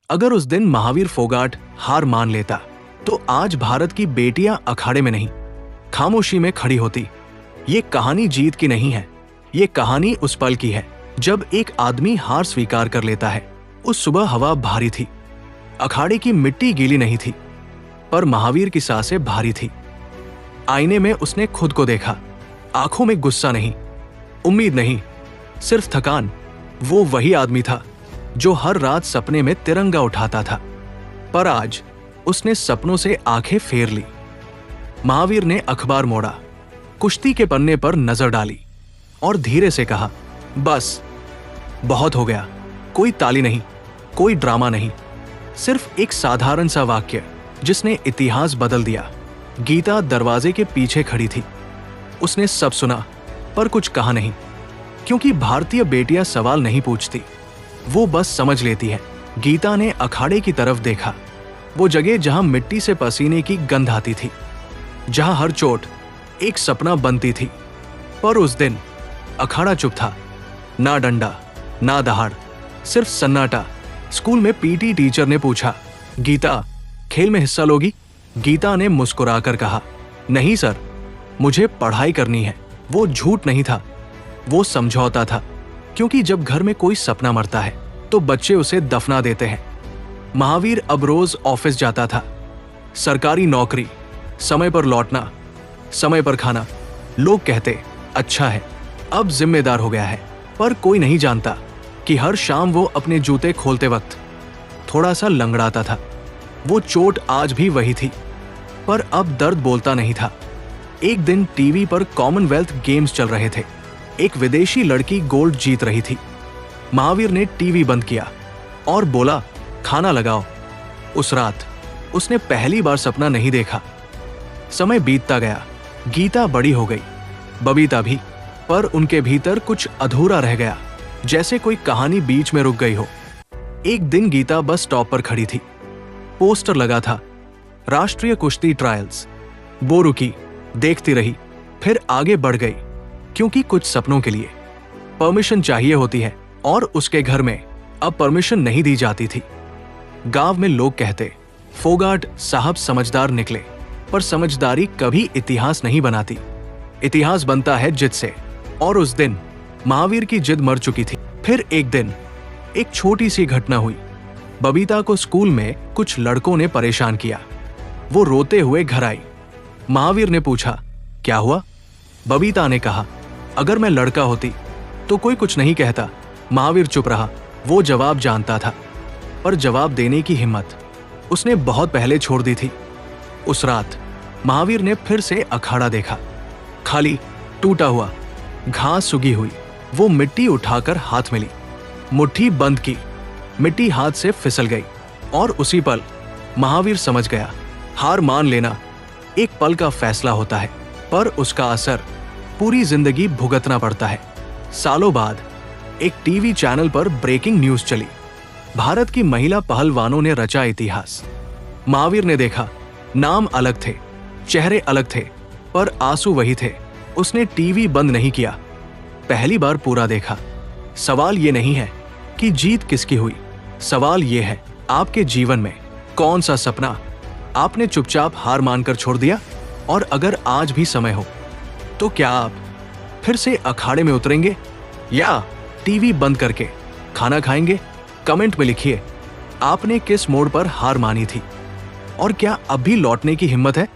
अगर उस दिन महावीर फोगाट हार मान लेता तो आज भारत की बेटियां अखाड़े में नहीं, खामोशी में खड़ी होती। ये कहानी जीत की नहीं है, ये कहानी उस पल की है जब एक आदमी हार स्वीकार कर लेता है। उस सुबह हवा भारी थी, अखाड़े की मिट्टी गीली नहीं थी, पर महावीर की सांसें भारी थी। आईने में उसने खुद को देखा, आंखों में गुस्सा नहीं, उम्मीद नहीं, सिर्फ थकान। वो वही आदमी था जो हर रात सपने में तिरंगा उठाता था, पर आज उसने सपनों से आंखें फेर ली। महावीर ने अखबार मोड़ा, कुश्ती के पन्ने पर नजर डाली और धीरे से कहा, बस बहुत हो गया। कोई ताली नहीं, कोई ड्रामा नहीं, सिर्फ एक साधारण सा वाक्य जिसने इतिहास बदल दिया। गीता दरवाजे के पीछे खड़ी थी। उसने सब सुना पर कुछ कहा नहीं, क्योंकि भारतीय बेटियां सवाल नहीं पूछती, वो बस समझ लेती है। गीता ने अखाड़े की तरफ देखा, वो जगह जहां मिट्टी से पसीने की गंध आती थी, जहां हर चोट एक सपना बनती थी। पर उस दिन अखाड़ा चुप था, ना डंडा ना दहाड़, सिर्फ सन्नाटा। स्कूल में पीटी टीचर ने पूछा, गीता खेल में हिस्सा लोगी? गीता ने मुस्कुराकर कहा, नहीं सर, मुझे पढ़ाई करनी है। वो झूठ नहीं था, वो समझौता था, क्योंकि जब घर में कोई सपना मरता है तो बच्चे उसे दफना देते हैं। महावीर अब रोज ऑफिस जाता था, सरकारी नौकरी, समय पर लौटना, समय पर खाना। लोग कहते अच्छा है, अब जिम्मेदार हो गया है, पर कोई नहीं जानता कि हर शाम वो अपने जूते खोलते वक्त थोड़ा सा लंगड़ाता था। वो चोट आज भी वही थी, पर अब दर्द बोलता नहीं था। एक दिन टीवी पर कॉमनवेल्थ गेम्स चल रहे थे, एक विदेशी लड़की गोल्ड जीत रही थी। महावीर ने टीवी बंद किया और बोला, खाना लगाओ। उस रात उसने पहली बार सपना नहीं देखा। समय बीतता गया, गीता बड़ी हो गई, बबीता भी, पर उनके भीतर कुछ अधूरा रह गया, जैसे कोई कहानी बीच में रुक गई हो। एक दिन गीता बस स्टॉप पर खड़ी थी, पोस्टर लगा था, राष्ट्रीय कुश्ती ट्रायल्स। वो रुकी, देखती रही, फिर आगे बढ़ गई, क्योंकि कुछ सपनों के लिए परमिशन चाहिए होती है और उसके घर में अब परमिशन नहीं दी जाती थी। गांव में लोग कहते, फोगाट साहब समझदार निकले, पर समझदारी कभी इतिहास नहीं बनाती, इतिहास बनता है जिद से। और उस दिन महावीर की जिद मर चुकी थी। फिर एक दिन एक छोटी सी घटना हुई। बबीता को स्कूल में कुछ लड़कों ने परेशान किया। वो रोते हुए घर आई। महावीर ने पूछा, क्या हुआ? बबीता ने कहा, अगर मैं लड़का होती तो कोई कुछ नहीं कहता। महावीर चुप रहा। वो जवाब जानता था, पर जवाब देने की हिम्मत उसने बहुत पहले छोड़ दी थी। उस रात महावीर ने फिर से अखाड़ा देखा, खाली, टूटा हुआ, घास सूगी हुई। वो मिट्टी उठाकर हाथ में ली, मुट्ठी बंद की, मिट्टी हाथ से फिसल गई। और उसी पल महावीर समझ गया, हार मान लेना एक पल का फैसला होता है, पर उसका असर पूरी जिंदगी भुगतना पड़ता है। सालों बाद एक टीवी चैनल पर ब्रेकिंग न्यूज चली, भारत की महिला पहलवानों ने रचा इतिहास। महावीर ने देखा, नाम अलग थे, चेहरे अलग थे, पर आंसू वही थे। उसने टीवी बंद नहीं किया, पहली बार पूरा देखा। सवाल ये नहीं है कि जीत किसकी हुई, सवाल ये है, आपके जीवन में कौन सा सपना आपने चुपचाप हार मानकर छोड़ दिया? और अगर आज भी समय हो तो क्या आप फिर से अखाड़े में उतरेंगे या टीवी बंद करके खाना खाएंगे? कमेंट में लिखिए, आपने किस मोड़ पर हार मानी थी और क्या अब भी लौटने की हिम्मत है?